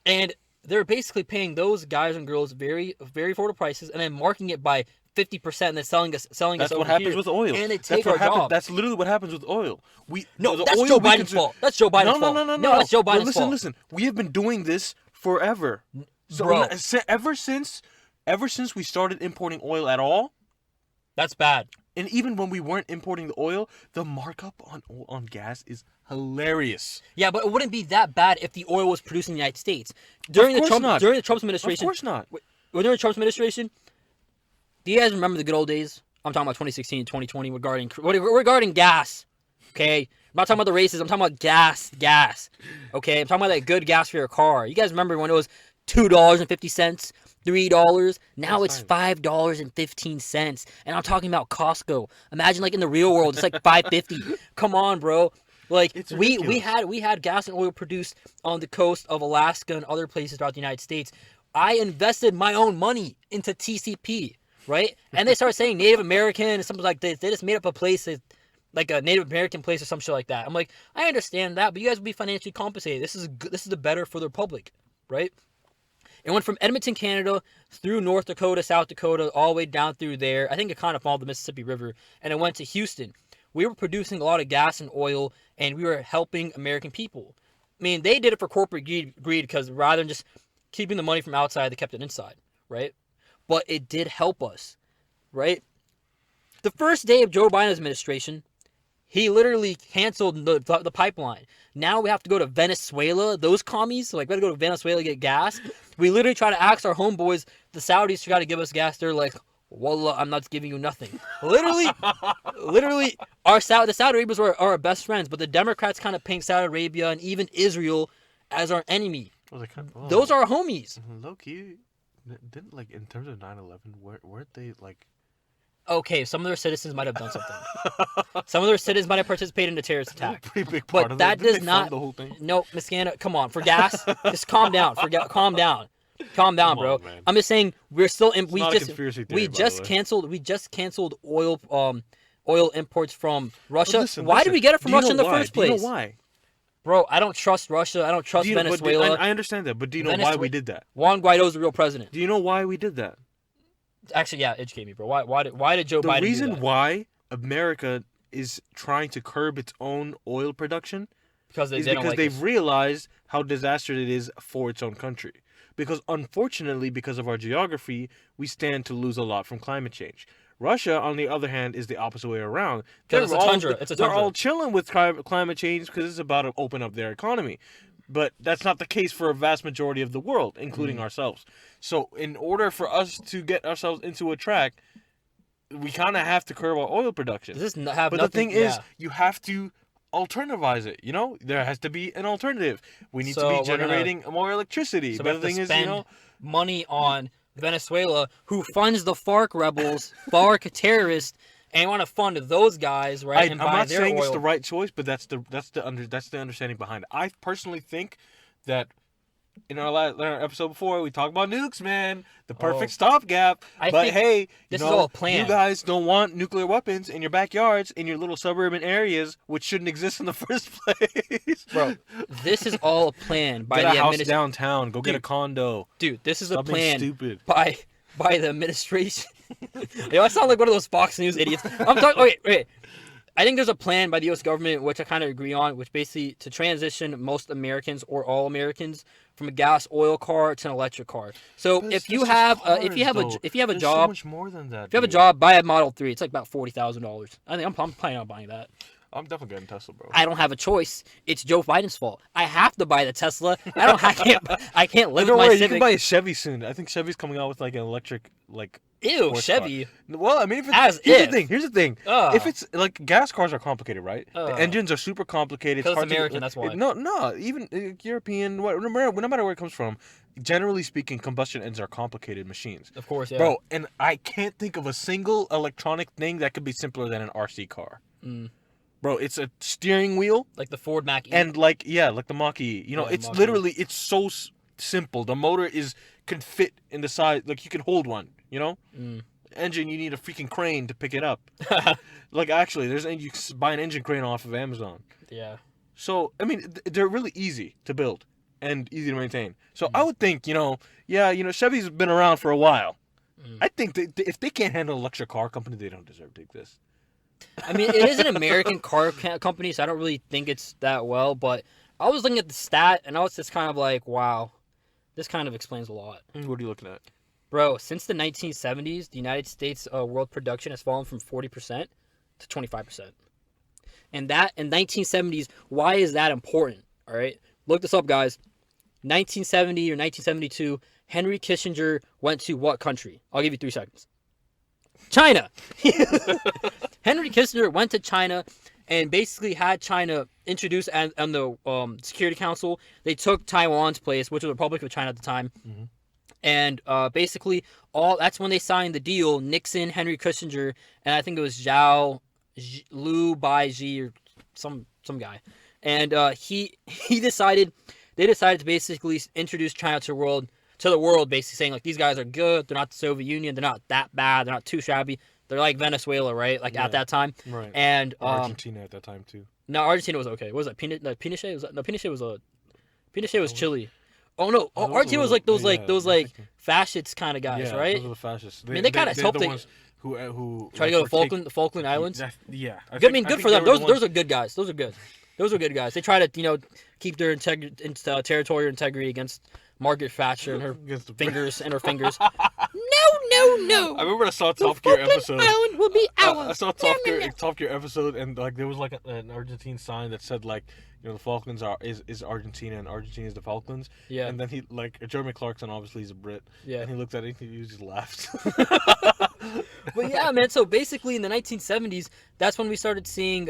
And they're basically paying those guys and girls very, very affordable prices, and then marking it by 50%, and then selling us.
That's
over
what happens
here.
with oil.
And they
That's
take
what
our
happens.
jobs.
That's literally what happens with oil.
That's
oil
Joe
we
Biden's
consume-
fault. That's Joe Biden's fault.
No,
that's Joe
But
Biden's fault.
listen. We have been doing this forever. So
Bro.
ever since we started importing oil at all,
That's bad.
and even when we weren't importing the oil, the markup on gas is hilarious.
Yeah, but it wouldn't be that bad if the oil was produced in the United States. During the Trump's
Of
administration,
course not.
during the Trump's administration, do you guys remember the good old days? I'm talking about 2016 and 2020 regarding gas. Okay, I'm not talking about the races. I'm talking about gas. Okay, I'm talking about that good gas for your car. You guys remember when it was $2.50, $3? Now it's $5.15, and I'm talking about Costco. Imagine in the real world, it's like $5.50. Come on, bro.
It's
we
ridiculous.
had gas and oil produced on the coast of Alaska and other places throughout the United States. I invested my own money into TCP, right? And they started saying Native American and something like this. They just made up a place, like a Native American place or some shit like that. I'm like, I understand that, but you guys will be financially compensated. This is the better for the public, right? It went from Edmonton, Canada, through North Dakota, South Dakota, all the way down through there. I think it kind of followed the Mississippi River, and it went to Houston. We were producing a lot of gas and oil, and we were helping American people. I mean, they did it for corporate greed because rather than just keeping the money from outside, they kept it inside, right? But it did help us, right? The first day of Joe Biden's administration, he literally canceled the pipeline. Now we have to go to Venezuela. Those commies, we have to go to Venezuela to get gas. We literally try to ask our homeboys, the Saudis, to try to give us gas. They're like, wallah, I'm not giving you nothing. Literally, the Saudi Arabians are our best friends, but the Democrats kind of paint Saudi Arabia and even Israel as our enemy. Those are our homies.
Low key, didn't in terms of 9/11, weren't they
Okay, some of their citizens might have done something. Some of their citizens might have participated in a terrorist attack.
pretty big part
But
of
that
it. Didn't
does
they
not.
fund the whole thing?
No, Miss Ganna, come on. For gas, just calm down. Calm down. Calm down, bro.
on, man.
I'm just saying we're still in.
It's not a conspiracy theory,
We
by
just
the way.
canceled. We just canceled oil imports from Russia.
Listen,
Why did we get it from
do you
Russia in
know
the
why?
first
Do you
place?
know why?
Bro, I don't trust Russia. I don't trust Venezuela.
I understand that, but do you know why we did that?
Juan Guaido's the real president.
Do you know why we did that?
Actually, yeah, educate me, bro. Why did Joe
The
Biden do
reason
that?
why America is trying to curb its own oil production
Because they
is
don't
because
like
they've
us.
realized how disastrous it is for its own country. Because unfortunately, because of our geography, we stand to lose a lot from climate change. Russia, on the other hand, is the opposite way around.
'Cause it's a tundra. It's a
They're
tundra.
all chilling with climate change because it's about to open up their economy. But that's not the case for a vast majority of the world, including ourselves. So in order for us to get ourselves into a track, we kind of have to curb our oil production.
Does this have
But
nothing?
the thing is,
yeah.
you have to alternativize it. There has to be an alternative. We need
So
to
we're
be
gonna-
generating more electricity.
So we
But
have
the
to
thing is,
spend money on Venezuela, who funds the FARC rebels, FARC terrorists, and want to fund those guys, right?
I'm
and buy
not
their
saying
oil.
it's the right choice, but that's the understanding behind it. I personally think that in our episode before, we talked about nukes, man. The perfect stopgap. But hey,
this is all planned.
You guys don't want nuclear weapons in your backyards, in your little suburban areas, which shouldn't exist in the first place.
Bro, this is all planned by
get
the
a house downtown. Go get a condo.
Dude, this is
Stop
a plan
stupid.
by the administration. I sound like one of those Fox News idiots. I'm talking. Okay. I think there's a plan by the U.S. government, which I kind of agree on, which basically to transition most Americans or all Americans from a gas oil car to an electric car. So
But
if you have a
There's
job,
so much more than that.
if you have a job, buy a Model 3. It's like about $40,000. I think I'm planning on buying that.
I'm definitely getting Tesla, bro.
I don't have a choice. It's Joe Biden's fault. I have to buy the Tesla. I can't live with my
You
Civic.
can buy a Chevy soon. I think Chevy's coming out with like an electric
Ew,
sports
Chevy.
car. Well, I mean, if it's, here's the thing.
Ugh.
If it's like gas cars are complicated, right? The engines are super complicated.
Because
hard
it's American,
to,
that's why.
No, even European. No matter where it comes from, generally speaking, combustion engines are complicated machines.
Of course, yeah.
Bro, and I can't think of a single electronic thing that could be simpler than an RC car. Bro, it's a steering wheel.
Like the Ford Mach-E.
And like the Mach-E. You know, it's
Mach-E.
literally, it's so simple. The motor can fit in the side, like you can hold one, you know? Engine, you need a freaking crane to pick it up. Like actually, you can buy an engine crane off of Amazon.
Yeah.
So, I mean, they're really easy to build and easy to maintain. So I would think, Chevy's been around for a while. I think that if they can't handle an electric car company, they don't deserve to exist.
I mean, it is an American car company, so I don't really think it's that well. But I was looking at the stat, and I was just kind of like, wow, this kind of explains a lot.
What are you looking at?
Bro, since the 1970s, the United States world production has fallen from 40% to 25%. And that in 1970s, why is that important? All right, look this up, guys. 1970 or 1972, Henry Kissinger went to what country? I'll give you 3 seconds. China. Henry Kissinger went to China and basically had China introduced on the Security Council. They took Taiwan's place, which was the Republic of China at the time. And basically, that's when they signed the deal. Nixon, Henry Kissinger, and I think it was Liu Baiji or some guy. And they decided to basically introduce China to the world, basically saying like these guys are good. They're not the Soviet Union. They're not that bad. They're not too shabby. They're like Venezuela, right? Like at that time,
right?
And
Argentina at that time too.
No, Argentina was okay. What was that? Pinochet? Pinochet was Chile. Oh no, Argentina was like those fascist kind of guys, right?
Those are the fascists.
I mean, they kind of helped.
Who
try to go to the Falkland Islands.
I
mean, good for them. Those are good guys. Those are good. Those are good guys. They try to keep their territorial integrity against Margaret Thatcher and her fingers. No.
I remember I saw a Top Gear episode.
Island will be ours.
I saw a Top Gear episode, and like there was like an Argentine sign that said like, the Falklands is Argentina and Argentina is the Falklands. Yeah. And then he Jeremy Clarkson, obviously he's a Brit. Yeah. And he looked at it and he just laughed.
But yeah, man. So basically, in the 1970s, that's when we started seeing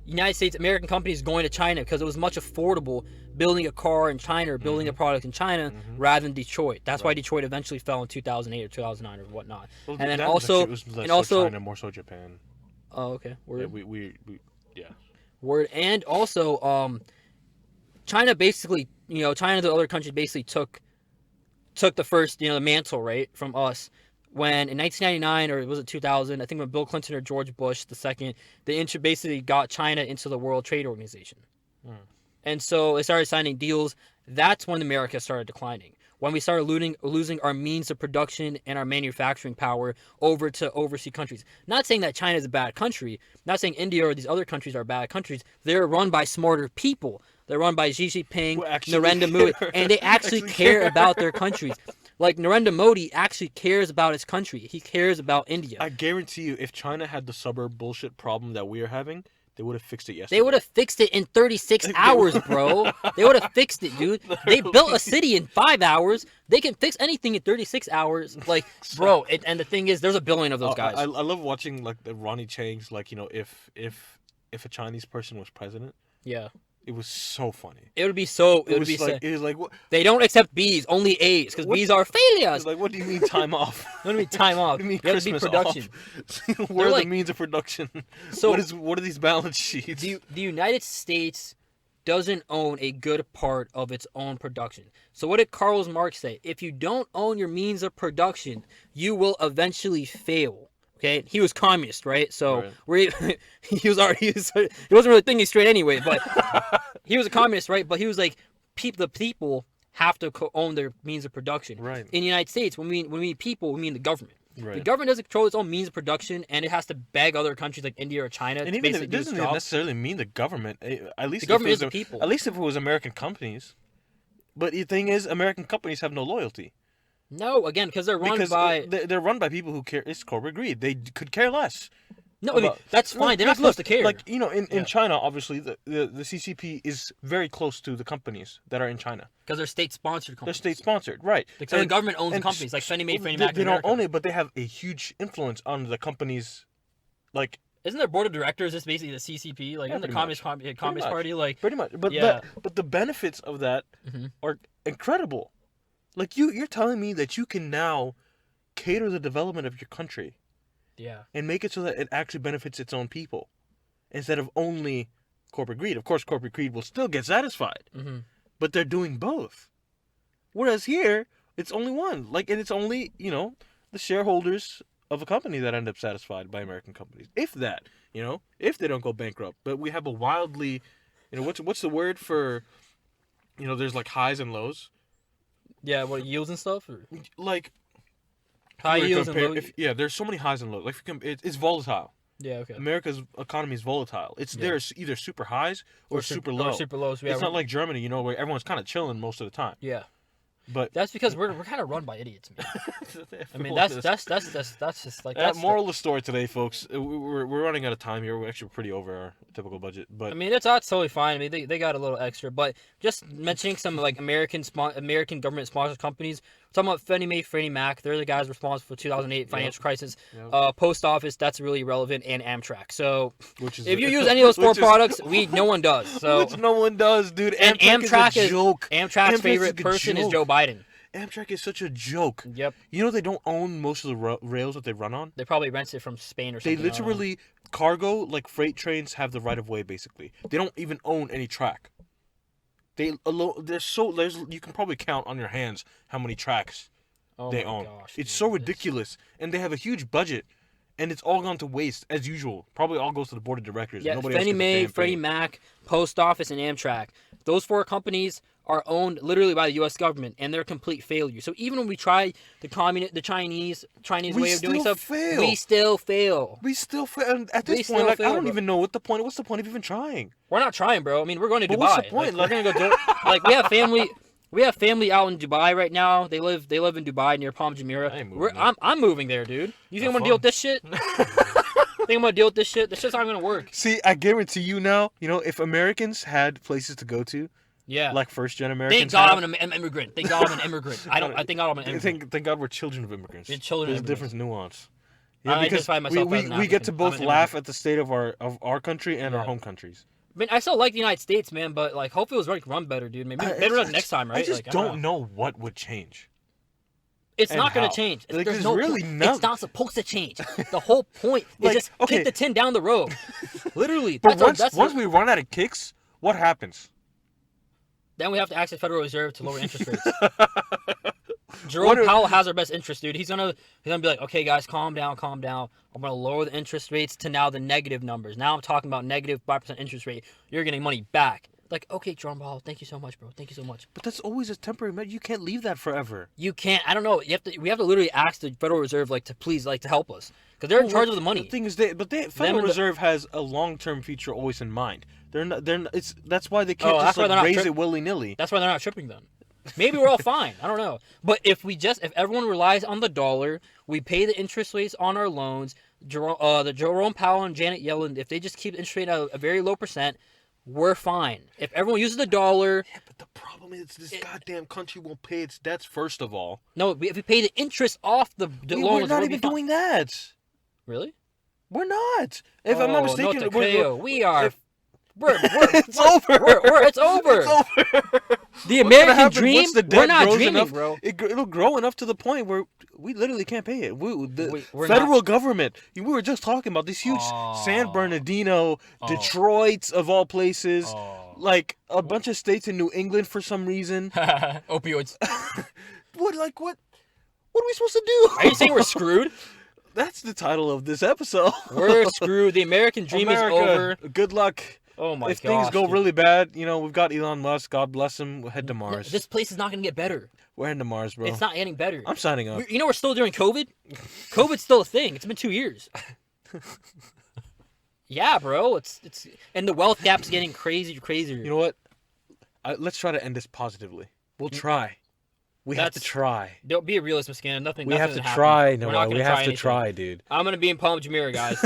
United States American companies going to China because it was much affordable building a car in China or building a product in China rather than Detroit. That's why Detroit eventually fell in 2008 or 2009 or whatnot. Well, and then also
China, more so Japan.
Oh, okay. Word.
Yeah,
Word. And also China basically, China and the other countries basically took the first, the mantle, right, from us. When in 1999 or was it 2000, I think when Bill Clinton or George Bush II, they basically got China into the World Trade Organization. And so they started signing deals. That's when America started declining. When we started losing our means of production and our manufacturing power over to overseas countries. Not saying that China is a bad country. Not saying India or these other countries are bad countries. They're run by smarter people. They're run by Xi Jinping, Narendra Modi, and they actually care about their countries. Like, Narendra Modi actually cares about his country. He cares about India.
I guarantee you, if China had the suburb bullshit problem that we are having, they would have fixed it yesterday.
They would have fixed it in 36 hours, bro. They would have fixed it, dude. They built a city in 5 hours. They can fix anything in 36 hours. Like, bro, and the thing is, there's a billion of those guys.
I love watching, like, the Ronnie Chang's, like, if a Chinese person was president.
Yeah.
It was so funny.
It would be so. It was like what? They don't accept B's, only A's, because B's are failures.
Like, what do you mean time off?
What do you mean time off?
What do you mean Christmas production? Off? Where are the means of production? So what are these balance sheets?
The United States doesn't own a good part of its own production. So what did Karl Marx say? If you don't own your means of production, you will eventually fail. Okay, he was communist, right? So he wasn't really thinking straight anyway. But he was a communist, right? But he was like, the people have to own their means of production.
Right.
In the United States, when we mean people, we mean the government.
Right.
The government doesn't control its own means of production, and it has to beg other countries like India or China
And
to
even
basically
it
do its
doesn't even
job.
necessarily mean the government. At least
The government is
if it
the
was,
people.
At least if it was American companies. But the thing is, American companies have no loyalty.
No, again, because they're run
Because
by...
they're run by people who care. It's corporate greed. They could care less.
No, I mean, that's fine. They're not
Look,
supposed to care.
Like, you know, in China, obviously, the CCP is very close to the companies that are in China.
Because they're state-sponsored
They're
companies.
state-sponsored, right.
So the government owns the companies, like Fannie Mae, Freddie Mac,
They
in
don't
America.
own it, but they have a huge influence on the companies. Like,
Isn't their board of directors just basically the CCP? Like,
Yeah,
in the
pretty
Communist
much.
Party? Like,
pretty much. But
Yeah.
but the benefits of that
Mhm.
are incredible. Like, you're telling me that you can now cater the development of your country
yeah.
and make it so that it actually benefits its own people instead of only corporate greed. Of course, corporate greed will still get satisfied,
Mm-hmm.
but they're doing both. Whereas here, it's only one. Like, and it's only, you know, the shareholders of a company that end up satisfied by American companies. If that, you know, if they don't go bankrupt. But we have a wildly, you know, what's the word for, you know, there's like highs and lows.
Yeah, what, yields and stuff? Or?
Like,
High
if you
yields
compare-
and low...
yeah, there's so many highs and lows. Like, it's volatile.
Yeah, okay.
America's economy is volatile. It's
Yeah.
there's either super highs or super low.
Or super lows. Yeah,
It's not like Germany, you know, where everyone's kind of chilling most of the time.
yeah.
But
That's because we're kind of run by idiots, man. I mean, that's just like...
that
That's
moral of the story today, folks. We're running out of time here. We're actually pretty over our typical budget. But
I mean, that's totally fine. I mean, they got a little extra, but just mentioning some like American government sponsored companies. We're talking about Fannie Mae, Freddie Mac. They're the guys responsible for 2008 financial crisis.
Yep.
Post office, that's really relevant, and Amtrak. So
which is
if you use any of those four
which is-
products, no one does. So
which no one does, dude.
and
Amtrak is a joke.
Amtrak's
Amtrak's
favorite
a
person is
joke.
Joe Biden.
Amtrak is such a joke.
Yep,
You know they don't own most of the rails that they run on.
they probably rent it from Spain or
They
something. I don't know.
literally cargo like freight trains have the right of way. Basically, they don't even own any track. There's you can probably count on your hands how many tracks
Oh
they
my
own.
gosh,
It's
dude,
so ridiculous, and they have a huge budget, and it's all gone to waste as usual. Probably all goes to the board of directors.
Yeah,
Nobody else
Fannie
gets a
Mae,
damn
Freddie
penny.
Mac, Post Office, and Amtrak. Those four companies are owned literally by the U.S. government, and they're a complete failure. So even when we try the Chinese
We
way of doing
still
stuff,
fail.
we still fail.
We still fail. And at
We
this
still
point, like, I
fail,
don't
bro.
even know what the point. What's the point of even trying?
We're not trying, bro. I mean, we're going to
But
Dubai.
what's the point?
Like, we're gonna go do like we have family. We have family out in Dubai right now. They live in Dubai near Palm Jumeirah.
I ain't moving there.
I'm moving there, dude. You think
Have
I'm gonna deal with this shit? Think I'm gonna deal with this shit? This shit's not gonna work.
See, I guarantee you now. You know, if Americans had places to go to,
Yeah.
like first-gen Americans,
Thank God
have,
I'm an immigrant. Thank God I'm an immigrant. I think God I'm an immigrant.
Thank God we're children of immigrants.
We're children of
There's a different nuance.
I identify myself
we,
as an
we get to
African. I'm
both
an
laugh at the state of our country and our
Yeah.
home countries.
I mean, I still like the United States, man, but like, hopefully it was run better, dude. Maybe better run next time, right?
I just
Like,
don't know what would change.
It's
and
not gonna
how.
change.
Like,
There's
there's
no
really
point.
no-
It's not supposed to change. The whole point is
Like,
just
okay.
kick the tin down the road. Literally.
But
That's
once we run out of kicks, what happens?
then we have to ask the Federal Reserve to lower interest rates.
What
Jerome
are-
Powell has our best interest, dude. He's gonna be like, okay, guys, calm down. I'm gonna lower the interest rates to now the negative numbers. Now I'm talking about negative 5% interest rate. You're getting money back. Like, okay, Jerome Powell, thank you so much, bro. Thank you so much.
But that's always a temporary measure. You can't leave that forever.
You can't. I don't know. We have to literally ask the Federal Reserve to please to help us because they're in charge of the money.
The thing is, Federal
and the-
Reserve has a long-term future always in mind. That's why they can't
Oh,
just
that's why they're not
raise it willy-nilly.
That's why they're not tripping them. Maybe we're all fine. I don't know. But if everyone relies on the dollar, we pay the interest rates on our loans. The Jerome Powell and Janet Yellen, if they just keep interest rate at a very low percent, we're fine. If everyone uses the dollar,
Yeah, but the problem is this goddamn country won't pay its debts first of all.
no, if we pay the interest off the loans,
We're not
we'll be
even
fine.
doing that.
Really?
We're not. If I'm not mistaken,
no te creo. We are.
if-
It's
over.
It's over.
It's over.
The
What's gonna
American
happen
dream.
once the
We're
debt
not
grows
dreaming,
enough,
bro.
It'll grow enough to the point where we literally can't pay it. The
We're
federal government. We were just talking about these huge
Oh.
San Bernardino,
Oh.
Detroit of all places.
Oh.
like a bunch of states in New England for some reason.
Opioids.
What are we supposed to do?
Are you saying we're screwed?
That's the title of this episode.
We're screwed. The American dream is over.
Good luck.
Oh my god.
If things go really bad, we've got Elon Musk. God bless him. We'll head to Mars.
This place is not going to get better.
We're heading to Mars, bro.
It's not getting better.
I'm signing up.
We're still during COVID? COVID's still a thing. It's been 2 years. Yeah, bro. It's and the wealth gap's getting crazier.
You know what? Let's try to end this positively. We'll try. We have to try.
Don't be a realist, Muscana. Nothing.
We have to
happen.
try,
We're not
Noah.
gonna
We have to
anything.
try, dude.
I'm gonna be in Palm Jumeirah, guys.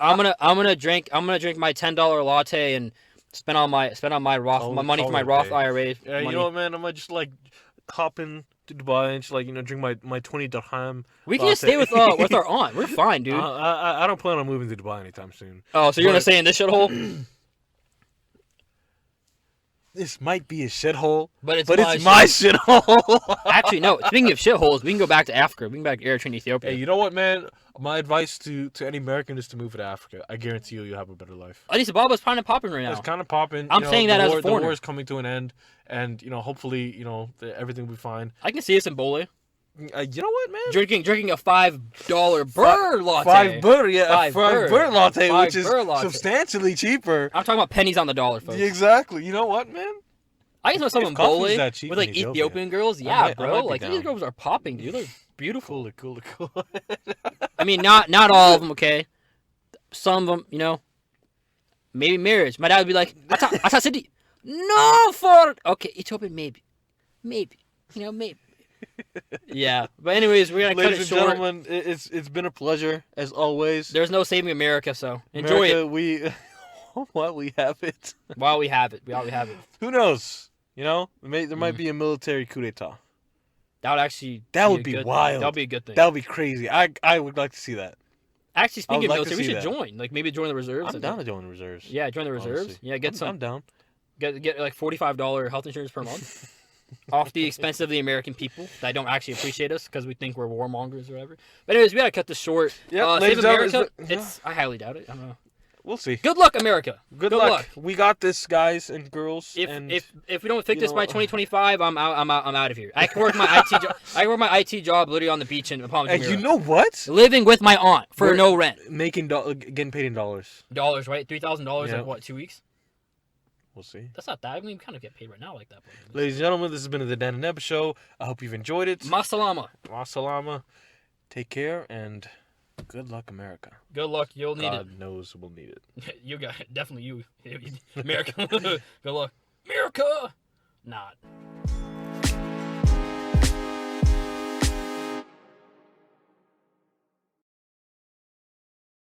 I'm gonna drink my $10 latte and spend on my Roth my money for my Roth IRA.
Yeah, you know what, man? I might just hop in to Dubai and just drink my 20 dirham.
We can just stay with our aunt. We're fine, dude.
I don't plan on moving to Dubai anytime soon.
Oh, so you're gonna stay in this shithole?
This might be a shithole,
but it's
my shithole.
Actually, no. Speaking of shitholes, we can go back to Africa. We can go back to Eritrea, Ethiopia.
Hey, you know what, man? My advice to any American is to move to Africa. I guarantee you'll have a better life.
Addis Ababa's kind of popping right now.
It's kind of popping.
I'm saying that as a foreigner.
The war is coming to an end, and hopefully, everything will be fine.
I can see us in Bole.
You know what, man?
Drinking a $5 birr latte.
Five birr, yeah,
Five
birr latte,
Five
which is
birr latte.
substantially cheaper.
I'm talking about pennies on the dollar, folks.
Exactly. You know what, man?
I can know someone in Bole with
in
Ethiopian girls. Yeah,
I
bro.
might be
These
down.
girls are popping, dude. They're beautiful.
Cool.
I mean, not all of them, okay? Some of them, maybe marriage. My dad would be like, Ata City. No, for okay, Ethiopian, maybe, maybe. Yeah, but anyways, we're gonna cut it short.
Ladies and gentlemen, it's been a pleasure as always.
There's no saving America, so enjoy it.
While we have it.
While we have it.
Who knows? There might be a military coup d'état.
That would be
wild.
That would be a good thing.
That would be crazy. I would like to see that.
Actually, speaking of military, we should
that.
join. Maybe join the reserves.
I'm down to join the reserves.
Yeah, join the reserves.
Honestly.
Yeah, get some.
I'm down.
Get $45 health insurance per month. Off the expense of the American people that don't actually appreciate us because we think we're warmongers or whatever. But anyways, we gotta cut this short.
Yeah,
Save America. I highly doubt it. I don't know.
We'll see.
Good luck, America.
Good luck. We got this, guys and girls.
If we don't fix this by 2025, I'm out of here. I can work my IT job. I can work my IT job literally on the beach in Palm Jumeirah.
And you know what?
Living with my aunt for no rent.
Getting paid in dollars.
Dollars, right? $3,000
Yeah.
like what? 2 weeks?
We'll see.
That's not that. I mean, we kind of get paid right now like that.
Ladies and gentlemen, this has been the Dan and Neb Show. I hope you've enjoyed it.
Masalama.
Masalama. Take care and good luck, America.
Good luck. You'll need it.
God knows we'll need it.
You got it. Definitely you. America. Good luck. America. Not.